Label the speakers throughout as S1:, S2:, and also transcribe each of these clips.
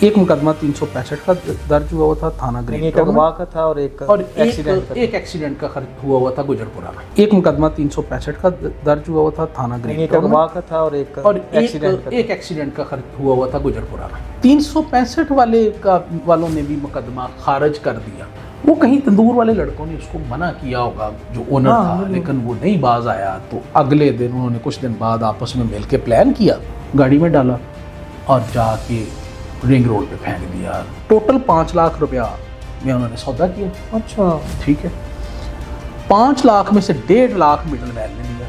S1: एक मुकदमा 365 का दर्ज हुआ था थाना ग्रीन
S2: एक
S1: टाउन
S2: अगवा
S1: में
S2: का था और एक
S1: और
S2: एक्सीडेंट
S1: एक एक्सीडेंट का हुआ हुआ था गुजरपुरा में। एक मुकदमा 365 का दर्ज हुआ था थाना ग्रीन
S2: एक
S1: टाउन में
S2: अगवा का था और एक
S1: एक्सीडेंट का हुआ हुआ था गुजरपुरा में। 365 वालों ने भी मुकदमा खारिज कर दिया। वो कहीं तंदूर वाले लड़कों ने उसको मना किया होगा जो ओनर था, लेकिन वो नहीं बाज आया। तो अगले दिन उन्होंने कुछ दिन बाद आपस में मिल के प्लान किया, गाड़ी में डाला और जाके रिंग रोड पे फेंक दिया। टोटल 5 लाख रुपया में उन्होंने सौदा किया।
S2: अच्छा
S1: ठीक है, 5 लाख में से 1.5 लाख मिडल मैन ने लिया,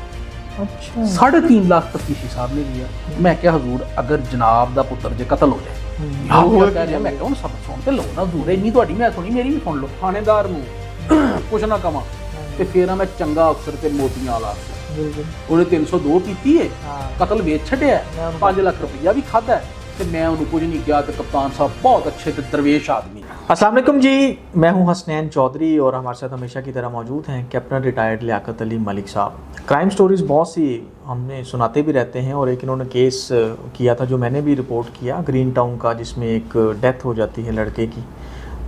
S2: अच्छा
S1: 3.5 लाख तफ्तीशी साहब ने लिया। मैं क्या हजूर अगर जनाब दा पुत्र जे कत्ल हो जाए आप क्या कह रहे हैं, मैं कहूँ सब सुन ते लो ना दूर इन्नी ਤੁਹਾਡੀ मैं सुनी मेरी भी सुन लो। थानेदार ਨੂੰ ਕੁਛ ਨਾ ਕਵਾਂ ਤੇ ਫੇਰ ਮੈਂ ਚੰਗਾ ਅਫਸਰ ਤੇ ਮੋਤੀਆਂ ਵਾਲਾ ਉਹਨੇ 302 ਕੀਤੀ ਹੈ, ਕਤਲ ਵੇਚ ਛੱਡਿਆ, 5 ਲੱਖ ਰੁਪਈਆ ਵੀ ਖਾਦਾ ਤੇ ਮੈਂ ਉਹਨੂੰ ਕੁਝ ਨਹੀਂ ਕਿਹਾ। ਤੇ ਕਪਤਾਨ ਸਾਹਿਬ ਬਹੁਤ ਅੱਛੇ ਤੇ ਦਰਵੇਸ਼ ਆਦमी।
S2: अस्सलाम वालेकुम जी, मैं हूं हसनैन चौधरी और हमारे साथ हमेशा की तरह मौजूद हैं कैप्टन रिटायर्ड लियाकत अली मलिक साहब। क्राइम स्टोरीज़ बहुत सी हमने सुनाते भी रहते हैं और एक इन्होंने केस किया था जो मैंने भी रिपोर्ट किया ग्रीन टाउन का, जिसमें एक डेथ हो जाती है लड़के की।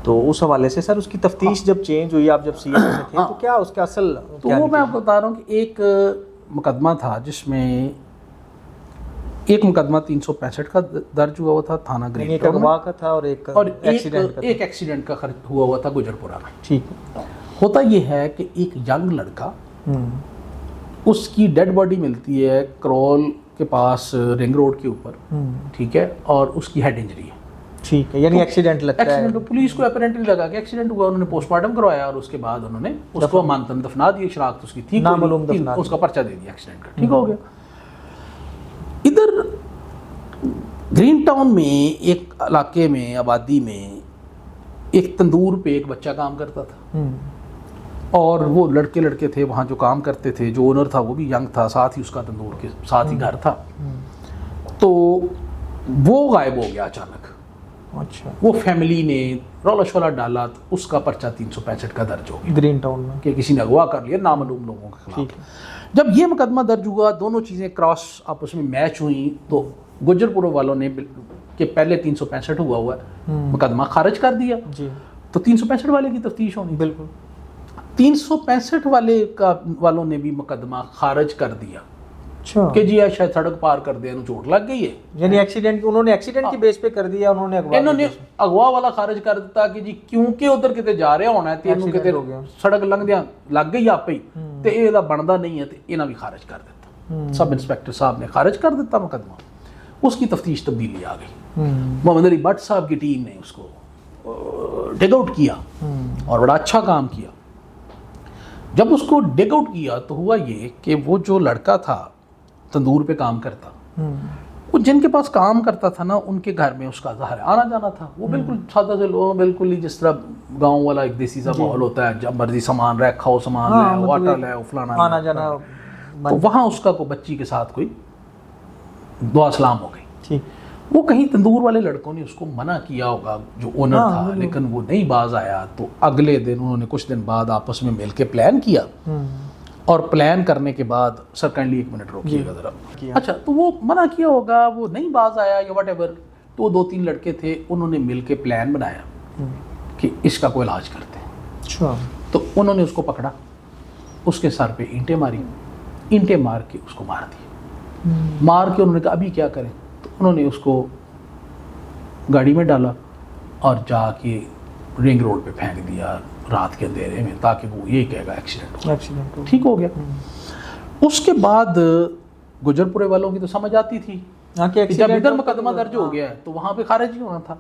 S2: तो उस हवाले से सर उसकी तफ्तीश जब चेंज हुई, आप जब सीएम में थे तो क्या उसका असल
S1: तो वो मैं आपको बता रहा हूँ कि एक मुकदमा था जिसमें एक मुकदमा 365 का दर्ज हुआ था थाना ग्रीन
S2: एक
S1: टाउन
S2: अगवा
S1: में
S2: का था और एक
S1: एक्सीडेंट का हुआ हुआ था गुजरपुरा में।
S2: ठीक
S1: होता ये है कि एक यंग लड़का, उसकी डेड बॉडी मिलती है करौल के पास रिंग रोड के ऊपर, ठीक है, और उसकी हेड इंजरी है।
S2: ठीक है, यानी एक्सीडेंट लगता है।
S1: एक्सीडेंट पुलिस को अपरेंटली लगा कि एक्सीडेंट हुआ, उन्होंने पोस्टमार्टम करवाया और उसके बाद उन्होंने उसको अमानतन दफना दिया। शराख्त उसकी थी,
S2: नामालूम दफना
S1: उसका पर्चा दे दिया एक्सीडेंट का, ठीक हो गया। इधर ग्रीन टाउन में एक इलाके में आबादी में एक तंदूर पे एक बच्चा काम करता था और वो लड़के थे वहाँ जो काम करते थे। जो ओनर था वो भी यंग था, साथ ही उसका तंदूर के साथ ही घर था। तो वो गायब हो गया अचानक।
S2: अच्छा,
S1: वो फैमिली ने रौला शोला डाला तो उसका पर्चा 365 का दर्ज हो गया
S2: ग्रीन टाउन में
S1: कि किसी ने अगवा कर लिया नामालूम लोगों के खिलाफ। जब ये मुकदमा दर्ज हुआ, दोनों चीज़ें क्रॉस आपस में मैच हुई, तो गुजरपुर वालों ने कि पहले 365 हुआ है मुकदमा खारिज कर दिया
S2: जी।
S1: तो 365 वाले की तफ्तीश होनी।
S2: बिल्कुल
S1: 365 वालों ने भी मुकदमा खारिज कर दिया।
S2: अच्छा,
S1: कि जी शायद सड़क पार कर दिया, चोट लग गई है,
S2: यानी एक्सीडेंट उन्होंने एक्सीडेंट की बेस पे कर दिया। उन्होंने
S1: अगवा वाला खारिज कर दिता कि जी क्योंकि उधर किते जा रहा होना है, तेनू किते सड़क लंघदियां लग गई आपे ही ते ਇਹਦਾ ਬਣਦਾ नहीं है, तो इन्हां भी खारिज कर दिता। सब इंस्पेक्टर साहब ने खारिज कर दिता मुकदमा। उसकी तफ्तीश तब्दीली आ गई। मोहम्मद अली भट्ट साहब की टीम ने उसको डिग आउट किया और बड़ा अच्छा काम किया। जब उसको डिग आउट किया तो हुआ ये कि वो जो लड़का था तंदूर पे काम करता, वो जिनके पास काम करता था ना, उनके घर में उसका ज़ाहिर आना जाना था। वो बिल्कुल सादा से लोग, बिल्कुल ही जिस तरह गांव वाला एक देसी सा माहौल होता है, जब मर्जी सामान रख खाओ, सामान ले वाटर ले फलाना
S2: आना जाना।
S1: तो वहाँ उसका को बच्ची के साथ कोई दुआ सलाम हो गई।
S2: ठीक,
S1: वो कहीं तंदूर वाले लड़कों ने उसको मना किया होगा जो ओनर था, लेकिन वो नहीं बाज आया। तो अगले दिन उन्होंने कुछ दिन बाद आपस में मिल के प्लान किया और प्लान करने के बाद सर काइंडली 1 मिनट रोकिएगा जरा। अच्छा, तो वो मना किया होगा, वो नहीं बाज आया या वट एवर। तो 2-3 लड़के थे, उन्होंने मिल के प्लान बनाया कि इसका कोई इलाज करते हैं।
S2: अच्छा,
S1: तो उन्होंने उसको पकड़ा, उसके सर पे ईंटें मारी, ईंटें मार के उसको मार दी। मार के उन्होंने कहा अभी क्या करें, तो उन्होंने उसको गाड़ी में डाला और जाके रिंग रोड पे फेंक दिया रात के अंधेरे में, ताकि वो ये कहेगा एक्सीडेंट हो। ठीक हो गया। उसके बाद गुजरपुरे वालों की तो समझ आती थी कि जब इधर मुकदमा दर्ज हो गया है तो वहाँ पे खारिज ही होना था।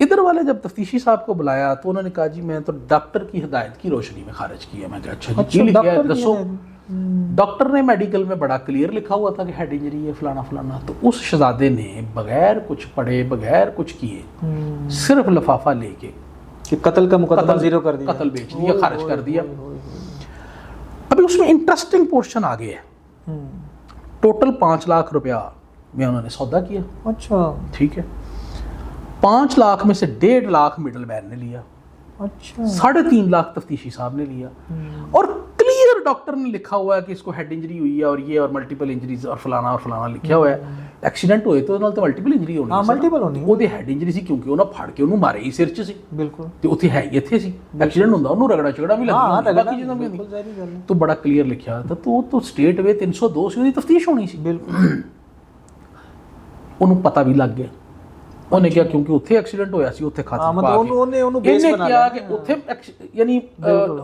S1: इधर वाले जब तफ्तीशी साहब को बुलाया तो उन्होंने कहा जी मैं तो डॉक्टर की हिदायत की रोशनी में खारिज किया। मैं कहा अच्छा दसो। डॉक्टर ने मेडिकल में बड़ा क्लियर लिखा हुआ था कि हेड इंजरी है फलाना फलाना। तो उस शहजादे ने बगैर कुछ पढ़े, बगैर कुछ किए, सिर्फ लिफाफा लेके
S2: कि कत्ल का मुकदमा जीरो कर दिया,
S1: कत्ल बेच दिया, खारिज कर दिया। अभी उसमें इंटरेस्टिंग पोर्शन आ गया है। टोटल 5 लाख रुपया में उन्होंने सौदा किया।
S2: अच्छा,
S1: ठीक है, 5 लाख में से 1.5 लाख मिडल मैन ने लिया। अच्छा, 3.5 लाख तफ्तीशी साहब ने लिया और क्लियर डॉक्टर ने लिखा हुआ है कि इसको हेड इंजरी हुई है और ये और मल्टीपल इंजरीज और फलाना लिखा हुआ है, एक्सीडेंट होए तो ਉਹਦੇ ਨਾਲ ਤਾਂ ਮਲਟੀਪਲ ਇੰਜਰੀ ਹੋਣੀ
S2: ਹਾਂ ਮਲਟੀਪਲ ਹੋਣੀ
S1: ਉਹਦੀ ਹੈਡ ਇੰਜਰੀ ਸੀ ਕਿਉਂਕਿ ਉਹਨਾਂ ਫੜ ਕੇ ਉਹਨੂੰ ਮਾਰੇ ਹੀ ਸਿਰ 'ਚ ਸੀ
S2: ਬਿਲਕੁਲ
S1: ਤੇ ਉੱਥੇ ਹੈ ਹੀ ਇੱਥੇ ਸੀ ਐਕਸੀਡੈਂਟ ਹੁੰਦਾ ਉਹਨੂੰ ਰਗੜਾ ਚਗੜਾ ਵੀ ਲੱਗਦਾ ਬਾਕੀ ਚੀਜ਼ਾਂ ਵੀ
S2: ਬਿਲਕੁਲ ਜ਼ਾਹਿਰ ਗੱਲ ਹੈ
S1: तो बड़ा क्लियर लिखा था तो वो तो स्टेट वे 302 ਸੀ ਉਹਦੀ ਤਫਤੀਸ਼ ਹੋਣੀ ਸੀ
S2: ਬਿਲਕੁਲ
S1: ਉਹਨੂੰ ਪਤਾ ਵੀ ਲੱਗ ਗਿਆ ਉਹਨੇ ਕਿਹਾ ਕਿਉਂਕਿ ਉੱਥੇ ਐਕਸੀਡੈਂਟ ਹੋਇਆ ਸੀ ਉੱਥੇ ਖਾਤਾ ਪਾ ਕੇ
S2: ਉਹਨੂੰ ਬੇਸ ਬਣਾ
S1: ਲਿਆ ਕਿ ਉੱਥੇ ਯਾਨੀ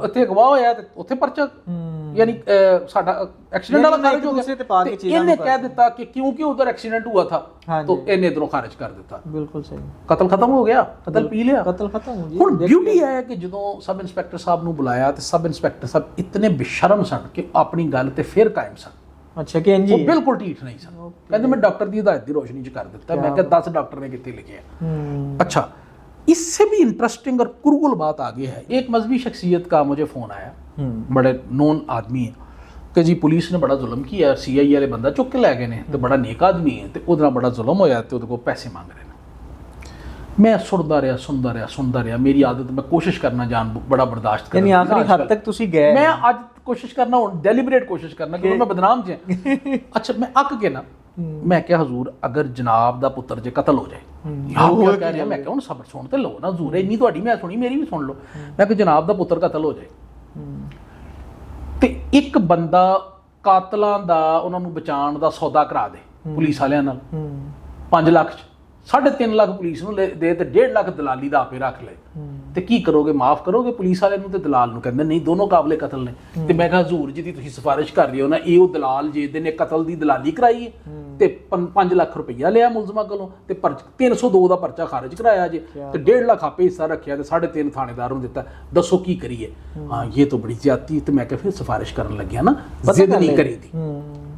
S1: ਉੱਥੇ ਗਵਾਹ ਹੋਇਆ ਤੇ ਉੱਥੇ ਪਰਚਾ ਯਾਨੀ ਸਾਡਾ ਐਕਸੀਡੈਂਟ ਵਾਲਾ ਖਾਰਜ ਹੋ ਗਿਆ ਤੇ ਇਹਨੇ ਕਹਿ ਦਿੱਤਾ ਕਿ ਕਿਉਂਕਿ ਉਧਰ ਐਕਸੀਡੈਂਟ ਹੁਆ ਥਾ तो ਇਹਨੇ ਇਧਰੋਂ ਖਾਰਜ ਕਰ ਦਿੱਤਾ
S2: ਬਿਲਕੁਲ ਸਹੀ
S1: ਕਤਲ ਖਤਮ ਹੋ ਗਿਆ ਕਤਲ ਪੀ ਲਿਆ
S2: ਕਤਲ ਖਤਮ ਹੋ ਗਿਆ
S1: ਹੁਣ ਬਿਊਟੀ ਹੈ ਕਿ ਜਦੋਂ ਸਬ ਇੰਸਪੈਕਟਰ ਸਾਹਿਬ ਨੂੰ ਬੁਲਾਇਆ ਤੇ ਸਬ ਇੰਸਪੈਕਟਰ ਸਾਹਿਬ ਇਤਨੇ ਬੇਸ਼ਰਮ ਸਨ ਕਿ ਆਪਣੀ ਗੱਲ ਤੇ ਫਿਰ ਕਾਇਮ ਸਨ
S2: ਅੱਛਾ ਕਿ ਇੰਜੀ
S1: ਉਹ ਬਿਲਕੁਲ ਢੀਠ ਨਹੀਂ ਸਨ ਕਹਿੰਦੇ ਮੈਂ ਡਾਕਟਰ ਦੀ ਹਦਾਇਤ ਦੀ ਰੋਸ਼ਨੀ 'ਚ ਕਰ ਦਿੱਤਾ ਮੈਂ ਕਿਹਾ 10 डॉक्टर ने कितने लिखे हैं अच्छा इससे भी इंटरेस्टिंग और कुरकुल बात आगे है एक मजहबी शख्सियत का मुझे फ़ोन आया बड़े नोन आदमी है कि जी पुलिस ने बड़ा जुल्म किया CI वाले बंदा चुक के लै गए ने तो बड़ा नेक आदमी है तो उहदे नाल बड़ा जुल्म होया तो उहदे कोल पैसे मांग रहे हैं मैं सुनता रहा मेरी आदत मैं कोशिश करना जान बड़ा बर्दाश्त
S2: यानी आखिरी हद तक तुसी गए
S1: मैं आज कोशिश करना डेलिबरेट कोशिश करना क्योंकि मैं बदनाम च अच्छा मैं अक के ना मैं क्या हजूर अगर जनाब दा पुत्र जे कतल हो जाए क्या कह रहा मैं क्या हुण सबर सुन ते लो ना हजूर इन्नी तुहाडी मैं सुनी मेरी भी सुन लो मैं कि जनाब दा पुत्र कतल हो जाए ਤੇ ਇੱਕ ਬੰਦਾ ਕਾਤਲਾਂ ਦਾ ਉਹਨਾਂ ਨੂੰ ਬਚਾਉਣ ਦਾ ਸੌਦਾ ਕਰਾ ਦੇ ਪੁਲਿਸ ਵਾਲਿਆਂ ਨਾਲ 5 ਲੱਖ 3.5 ਲੱਖ ਪੁਲਿਸ ਨੂੰ ਦੇ ਤੇ 1.5 ਲੱਖ ਦਲਾਲੀ ਦਾ ਆਪੇ ਰੱਖ ਲੈ ਤੇ ਕੀ ਕਰੋਗੇ ਮਾਫ ਕਰੋਗੇ ਪੁਲਿਸ ਵਾਲਿਆਂ ਨੂੰ ਤੇ ਦਲਾਲ ਨੂੰ ਕਹਿੰਦੇ ਨਹੀਂ ਦੋਨੋਂ ਕਾਬਲੇ ਕਤਲ ਨੇ ਤੇ ਮੈਂ ਕਿਹਾ ਹਜ਼ੂਰ ਜੀ ਦੀ ਤੁਸੀਂ ਸਿਫਾਰਿਸ਼ ਕਰ ਰਹੇ ਹੋ ਨਾ ਇਹ ਉਹ ਦਲਾਲ ਜਿਹਦੇ ਨੇ ਕਤਲ ਦੀ ਦਲਾਲੀ ਕਰਾਈ ਹੈ ਤੇ 5 ਲੱਖ ਰੁਪਈਆ ਲਿਆ ਮੁਲਜ਼ਮਾਂ ਕੋਲੋਂ ਤੇ 302 ਦਾ ਪਰਚਾ ਖਾਰਜ ਕਰਾਇਆ ਜੇ ਤੇ 1.5 ਲੱਖ ਆਪੇ ਹਿੱਸਾ ਰੱਖਿਆ ਤੇ 3.5 ਥਾਣੇਦਾਰ ਨੂੰ ਦਿੱਤਾ ਦੱਸੋ ਕੀ ਕਰੀਏ ਹਾਂ ਇਹ ਤਾਂ ਬੜੀ ਜ਼ਿਆਦਤੀ ਤੇ ਮੈਂ ਕਿਹਾ ਫਿਰ ਸਿਫਾਰਿਸ਼ ਕਰਨ ਲੱਗਿਆ ਨਾ ਜ਼ਿੱਦ ਨਹੀਂ ਕਰੀਦੀ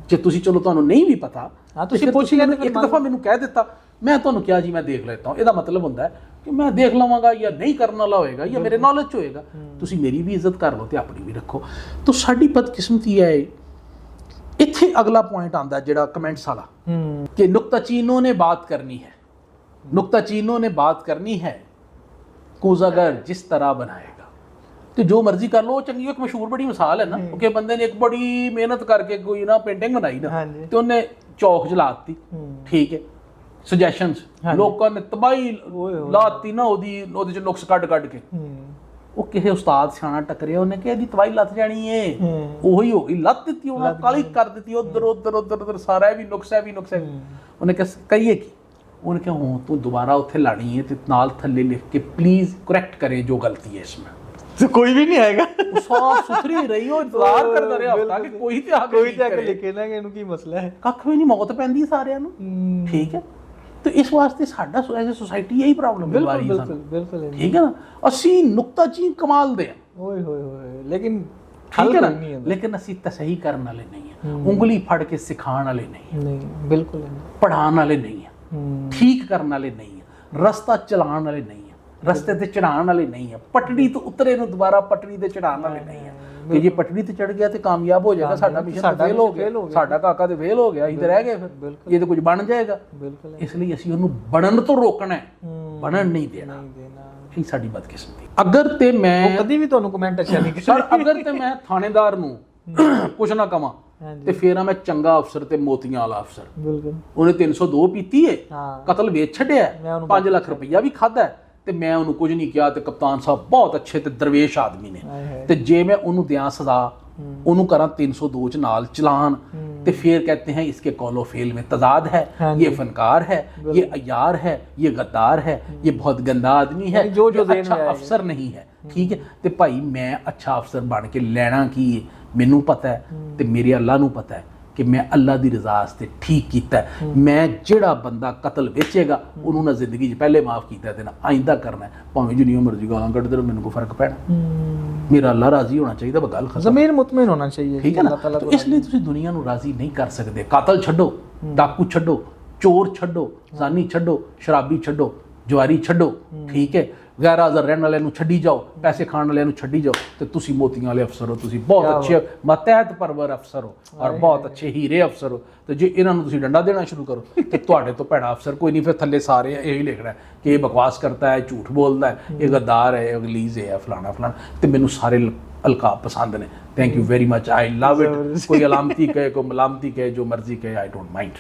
S1: ਜੇ ਤੁਸੀਂ ਚਲੋ ਤੁਹਾਨੂੰ ਨਹੀਂ ਵੀ ਪਤਾ ਤੁਸੀਂ ਪੁੱਛ ਲੈਣ ਇੱਕ ਦਫਾ ਮੈਨੂੰ ਕਹਿ ਦਿੱਤਾ ਮੈਂ ਤੁਹਾਨੂੰ ਕਿਹਾ ਜੀ ਮੈਂ ਦੇਖ ਲੈਤਾ ਹਾਂ ਇਹਦਾ ਮਤਲਬ ਹੁੰਦਾ ਹੈ ਕਿ ਮੈਂ ਦੇਖ ਲਵਾਂਗਾ ਜਾਂ ਨਹੀਂ ਕਰਨ ਵਾਲਾ ਹੋਏਗਾ ਜਾਂ ਮੇਰੇ ਨੌਲੇਜ 'ਚ ਹੋਏਗਾ ਤੁਸੀਂ ਮੇਰੀ ਵੀ ਇੱਜ਼ਤ ਕਰ ਲਓ ਤੇ ਆਪਣੀ ਵੀ ਰੱਖੋ ਤਾਂ ਸਾਡੀ ਬਦਕਿਸਮਤੀ ਹੈ ਇੱਥੇ ਅਗਲਾ ਪੁਆਇੰਟ ਆਉਂਦਾ ਜਿਹੜਾ ਕਮੈਂਟਸ ਵਾਲਾ ਕਿ ਨੁਕਤਾਚੀਨੋਂ ਨੇ ਬਾਤ ਕਰਨੀ ਹੈ ਨੁਕਤਾਚੀਨੋਂ ਨੇ ਬਾਤ ਕਰਨੀ ਹੈ ਕੋਜ਼ਾਗਰ ਜਿਸ ਤਰ੍ਹਾਂ ਬਣਾਏਗਾ ਤੇ ਜੋ ਮਰਜ਼ੀ ਕਰ ਲਓ ਚੰਗੀ ਇੱਕ ਮਸ਼ਹੂਰ ਬੜੀ ਮਿਸਾਲ ਹੈ ਨਾ ਕਿ ਬੰਦੇ ਨੇ ਇੱਕ ਬੜੀ ਮਿਹਨਤ ਕਰਕੇ ਕੋਈ ਨਾ ਪੇਂਟਿੰਗ ਬਣਾਈ ਨਾ ਤੇ ਉਹਨੇ ਚੌਕ ਜਲਾਤੀ ਠੀਕ ਹੈ ਸੁਜੈਸ਼ਨਸ ਲੋਕਾਂ ਨੇ ਤਬਾਹੀ ਲਾਤੀ ਨਾ ਉਹਦੇ ਚ ਨੁਕਸ ਕੱਢ ਕੇ ਉਹ ਕਿਸੇ ਉਸਤਾਦ ਸਿਆਣਾ ਟੱਕਰਿਆ ਉਹਨੇ ਕਿਹਾ ਇਹਦੀ ਤਬਾਹੀ ਲੱਥ ਜਾਣੀ ਏ ਉਹੀ ਹੋ ਗਈ ਲੱਤ ਦਿੱਤੀ ਉਹਨਾਂ ਕਾਲੀ ਕਰ ਦਿੱਤੀ ਉਧਰ ਸਾਰਾ ਵੀ ਨੁਕਸ ਹੈ ਉਹਨੇ ਕਿਹਾ ਕਹੀਏ ਕੀ ਉਹਨੇ ਕਿਹਾ ਹੁਣ ਤੂੰ ਦੁਬਾਰਾ ਉੱਥੇ ਲਾਣੀ ਹੈ ਤੇ ਨਾਲ ਥੱਲੇ ਲਿਖ ਕੇ ਪਲੀਜ਼ ਕਰੈਕਟ ਕਰੇ ਜੋ ਗਲਤੀ ਹੈ ਇਸमें
S2: तो कोई भी नहीं आएगा
S1: साफ सुथरी रही हो इंतजार करता रहा हफ्ता कि कोई ते आके
S2: लिखे ना कि इन्हों की मसला है
S1: कख भी नहीं मौत पैंदी सारिਆਂ ਨੂੰ ठीक है तो इस वास्ते साडा एज ए सोसाइटी यही प्रॉब्लम है
S2: बिल्कुल
S1: ठीक है ना ਅਸੀਂ ਨੁਕਤਾਚੀਨ ਕਮਾਲ ਦੇ
S2: ਓਏ ਹੋਏ ਲੇਕਿਨ
S1: ਠੀਕ ਹੈ ਨਾ ਲੇਕਿਨ ਅਸੀਂ ਤਸਹੀ ਕਰਨ ਵਾਲੇ ਨਹੀਂ ਹਾਂ ਉਂਗਲੀ ਫੜ ਕੇ ਸਿਖਾਉਣ ਵਾਲੇ ਨਹੀਂ
S2: ਬਿਲਕੁਲ ਨਹੀਂ
S1: ਪੜਾਉਣ ਵਾਲੇ ਨਹੀਂ ਹਾਂ ਠੀਕ ਕਰਨ ਵਾਲੇ ਨਹੀਂ ਹਾਂ ਰਸਤਾ ਚਲਾਉਣ ਵਾਲੇ ਨਹੀਂ ਰਸਤੇ ਤੇ ਚੜਾਉਣ ਵਾਲੇ ਨਹੀਂ ਆ ਪਟੜੀ ਤੋਂ ਉਤਰੇ ਨੂੰ ਦੁਬਾਰਾ ਪਟੜੀ ਤੇ ਚੜਾਉਣ ਵਾਲੇ ਨਹੀਂ ਆ ਕਿ ਜੇ ਪਟੜੀ ਤੇ ਚੜ ਗਿਆ ਤੇ ਕਾਮਯਾਬ ਹੋ ਜਾਏਗਾ ਸਾਡਾ ਮਿਸ਼ਨ ਫੇਲ ਹੋ ਗਿਆ ਸਾਡਾ ਕਾਕਾ ਤੇ ਫੇਲ ਹੋ ਗਿਆ ਅਸੀਂ ਤੇ ਰਹਿ ਗਏ ਫਿਰ ਇਹ ਤਾਂ ਕੁਝ ਬਣ ਜਾਏਗਾ ਇਸ ਲਈ ਅਸੀਂ ਉਹਨੂੰ ਬਣਨ ਤੋਂ ਰੋਕਣਾ ਹੈ ਬਣਨ ਨਹੀਂ ਦੇਣਾ ਇਹ ਸਾਡੀ ਬਦਕਿਸਮਤੀ ਅਗਰ ਤੇ ਮੈਂ
S2: ਕਦੀ ਵੀ ਤੁਹਾਨੂੰ ਕਮੈਂਟ ਅੱਛਾ ਨਹੀਂ
S1: ਸਰ ਅਗਰ ਤੇ ਮੈਂ ਥਾਣੇਦਾਰ ਨੂੰ ਕੁਛ ਨਾ ਕਵਾਂ ਤੇ ਫੇਰ ਆ ਮੈਂ ਚੰਗਾ ਅਫਸਰ ਤੇ ਮੋਤੀਆਂ ਵਾਲਾ ਅਫਸਰ ਬਿਲਕੁਲ ਉਹਨੇ 302 ਪੀਤੀ ਹੈ ਕਤਲ ਵੇਚ ਛੱਡਿਆ 5 ਲੱਖ ਰੁਪਈਆ ਵੀ ਖਾਦਾ ਤੇ ਮੈਂ ਉਹਨੂੰ ਕੁਝ ਨਹੀਂ ਕਿਹਾ ਤੇ ਕਪਤਾਨ ਸਾਹਿਬ ਬਹੁਤ ਅੱਛੇ ਤੇ ਦਰਵੇਸ਼ ਆਦਮੀ ਨੇ ਤੇ ਜੇ ਮੈਂ ਉਹਨੂੰ ਦਿਆਂ ਸਜ਼ਾ ਉਹਨੂੰ ਕਰਾਂ 302 ਚ ਨਾਲ ਚਲਾਨ ਤੇ फिर कहते हैं इसके कौलो फेल में तजाद है ये फनकार है ये अयार है ये गद्दार है ये बहुत गंदा आदमी है जो अच्छा अफसर नहीं है ठीक है ते भाई मैं अच्छा अफसर बन के लेना की मैनू पता है ते मेरे अल्लाह नू पता है कि मैं अल्लाह की रजा वास्ते ठीक कीता है मैं जिहड़ा बंदा कतल वेचेगा उन्होंने ना जिंदगी पहले माफ़ कीता है ना आइंदा करना है भावें जिन्नी मर्जी गालां कड्डदे रहो मैनूं कोई फर्क पैना मेरा अल्लाह राजी होना चाहिए गल खत्म
S2: ज़मीर मुतमिन होना चाहिए
S1: ठीक है ना तो इसलिए तुसीं दुनिया नूं राजी नहीं कर सकते कातल छड्डो डाकू छड्डो चोर छड्डो जानी छड्डो शराबी छड्डो जुआरी छड्डो ठीक है गैर हाज़र रहने वाले छड्डी जाओ पैसे खाने वाले छड्डी जाओ तो तुसी मोतियां वाले अफसर हो तुसी बहुत अच्छे मतहत परवर अफसर हो और बहुत अच्छे हीरे अफसर हो तो जे इन्हां नूं तुसी डंडा देना शुरू करो तो तुहाडे तो भैड़ा अफसर कोई नहीं फिर थल्ले सारे यही लिखना है कि ये बकवास करता है झूठ बोलता है ये गद्दार है ये गलीज है फलाना फलाना तो मैनूं सारे القاب پسند نے. Thank you very much, I love it. کوئی علامتی کہے, کوئی ملامتی کہے, جو مرضی کہے, آئی ڈونٹ مائنڈ.